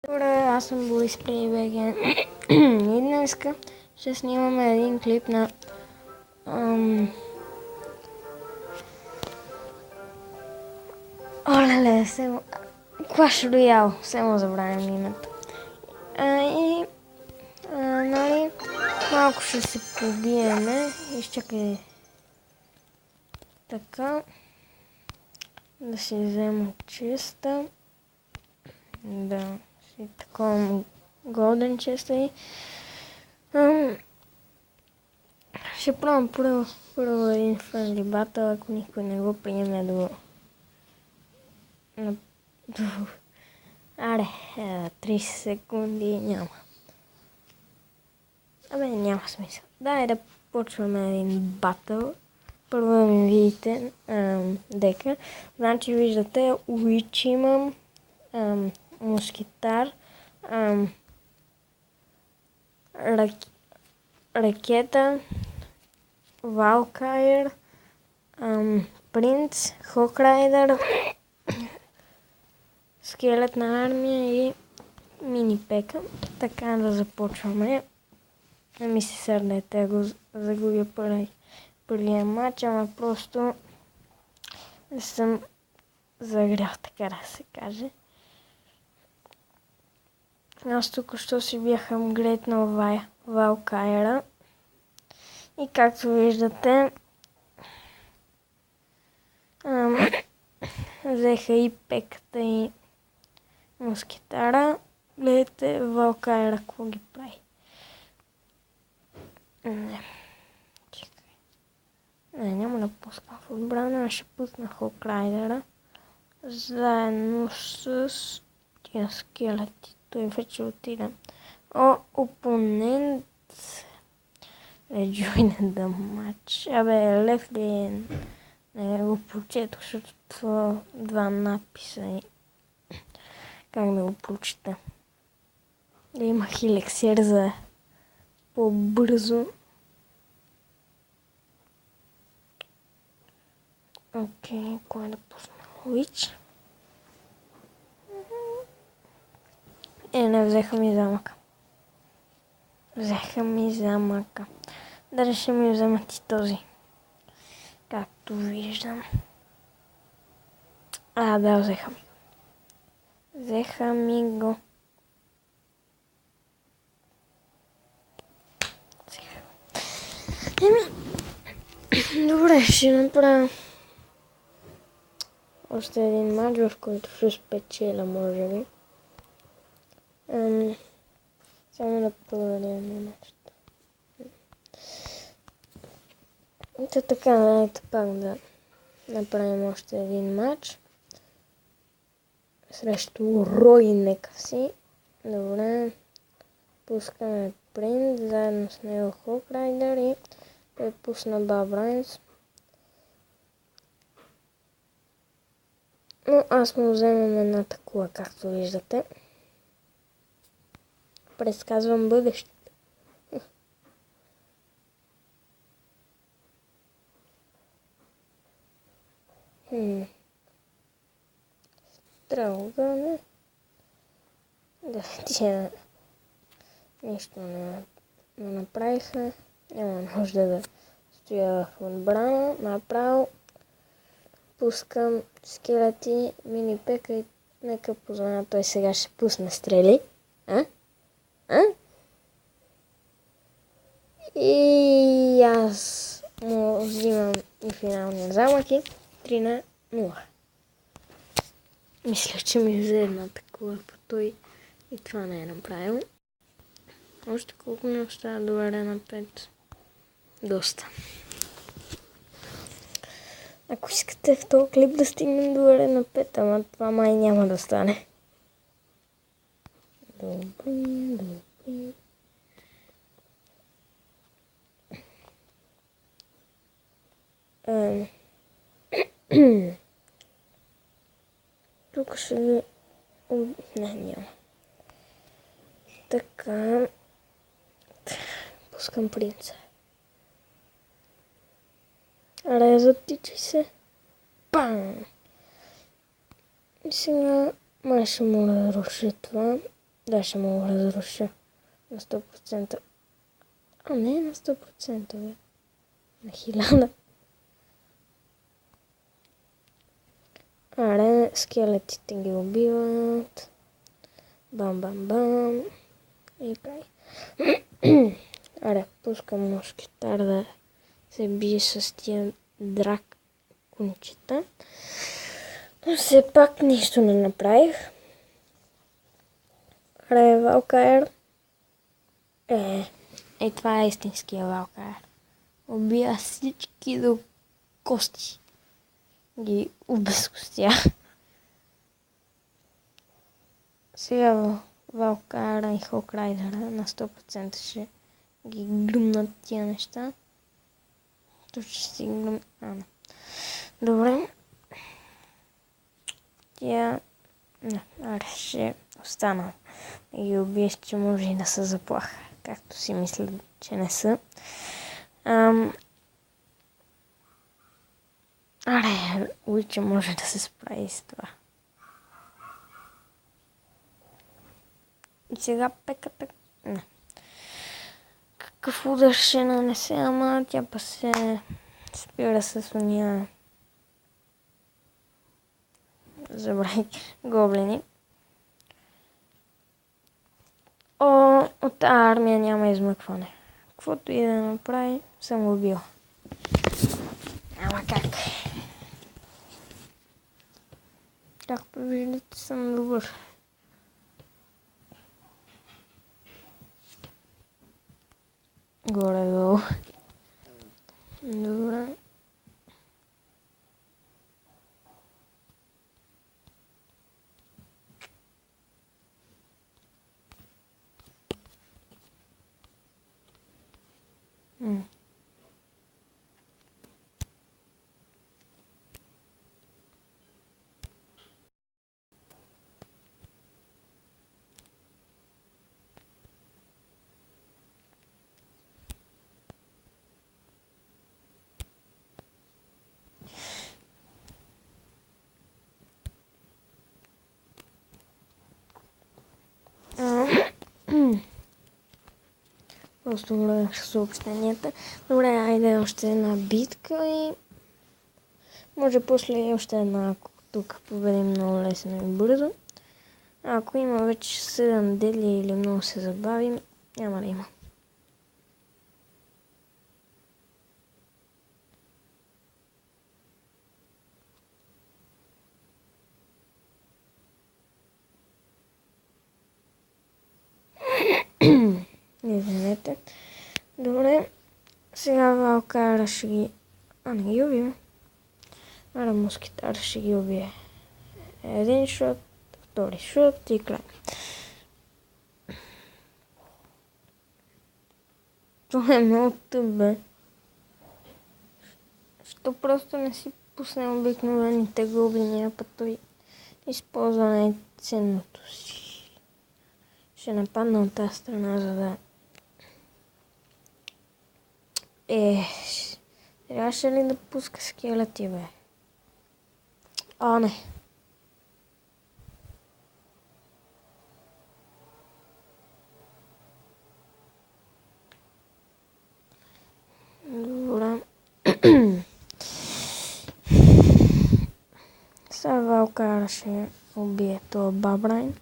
Добре, аз съм Борис Плейбеген и днеска ще снимаме един клип на олеле, Clash Royale, само забравям името. Нали, малко ще се побиеме. Изчакай така, да си взема честа. Да, си такова голден честа и ще пробвам първо един friendly battle, ако никой не го приеме до 30 секунди няма. Няма смисъл. Дай да почваме един батъл. Първо да ми видите дека. Значи виждате, Уич имам, мускитар, ракета, Валкайр, принц, Хокрайдър, скелетна армия и мини пека. Така да започваме. Не ми се сърдете, го загубя първия матч, ама просто не съм загрял, така да се каже. Аз тук що си бях апгрейднал Валкайра. И както виждате, взеха и пеката и мускитара. Гледайте Валкайра какво ги прави. Няма да пускам в отбрана, ще пусна Хокрайдера заедно с тия скелети. Той вече отида. Опонент join the match. Лев ли не го прочетох, защото това два надписа и как да го прочета. Да имах елексир за по-бързо. Окей, кой да пусна? Уич. Не взеха ми замъка. Дали ще ми вземат и този. Както виждам. Да, взеха ми го. Добре, ще направя още един матч, в който ще спечеля, може би. Само да проверим нещо. Така, дайте пак да направим още един матч. Срещу Ройнека си. Добре. Пускаме принт, заедно с него Хокрайдър и пусна Бабрайнс. Но аз му вземам една такова, както виждате. Предсказвам бъдещето. Стрелгане. Да, тия нищо не направиха. Няма нужда да стоя в отбрана. Направо пускам скелети, мини пека и нека познава, той сега ще пусне стрели. И аз му взимам и финалния замък и 3-0. Мисля, че ми взе една такова по той и това не е направил. Още колко ми остава до арена 5? Доста. Ако искате в този клип да стигнем до арена 5, ама това май няма да стане. Добре. Тук ще ви... Не, няма. Така... Пускам принца. Разотичи се. Пам! И сега май ще му да руша това. Да, ще му го разруша на 100%. А не на 100%, бе. На 1000. Аре, скелетите ги убиват. Бам, бам, бам. И край. Аре, пускам мушкетар да се бие с тия дракончета. Но все пак нищо не направих. Аре, Валкаер. Това е истинския Валкаер. Убия всички до кости. Ги обезкостях. Сега Валкара и Хокрайдера на 100% ще ги гръмнат тия неща. Тук ще си гръм... не. Добре. Тия... Аре, ще остана да ги убиеш, че може и да са заплаха. Както си мисля, че не са. Аре, Уича може да се справи с това. И сега пеката... Не. Какъв удар ще нанесе, ама тя па се спира с уния... Забравих гоблини. От тази армия няма измъкване. Каквото и да направи, съм го бил. Ама как? Както виждате, съм добър. Горе-долу. Добре. Просто гледах съобщенията. Добре, айде още една битка и може после и още една, ако тук победим много лесно и бързо. Ако има вече 7 дели или много се забавим, няма да има. Извинете. Добре, сега Валкара ще ги... не ги убие. Ара Москитар ще ги убие. Един шот, втори шот и край. Това е много тъп, бе. Що просто не си пусне обикновените гоблини, а път той използва най-ценното си. Ще нападна от тази страна, за да... трябваше ли да пуска скелети, бе? Не. Добре. Сега Валкара ще убие този Бабрайн.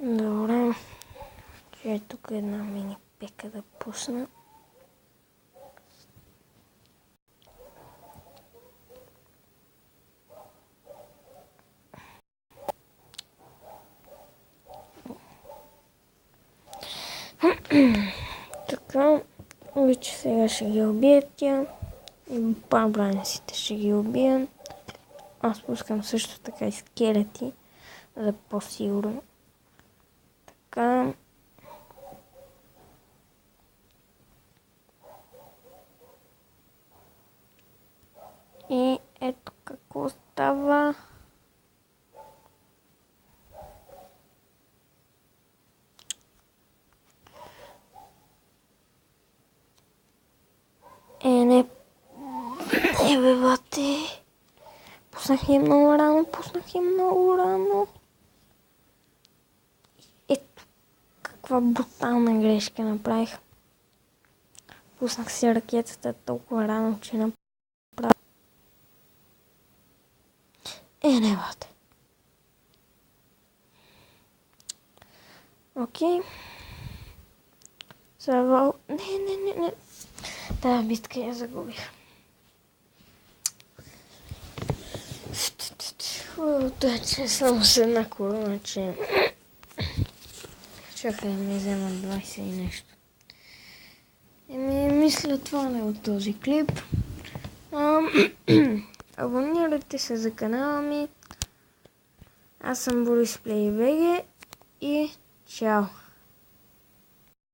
Добре. Ще тук една мини пека да пусна. Така, вече сега ще ги убия тя. И бабрайнците ще ги убия. Аз пускам също така и скелети, за по-сигурно. Така. И ето какво става. бе, бате. Пуснах я много рано. Ето, каква брутална грешка направих. Пуснах си ракетата толкова рано, че направих. Не, бате. Окей. Завал. Не. Тая битка я загубих. Че само с една корона, че... Чакай да ми взема 20 и нещо. Мисля това не е от този клип. Абонирайте се за канала ми. Аз съм Борис Плей БГ и чао!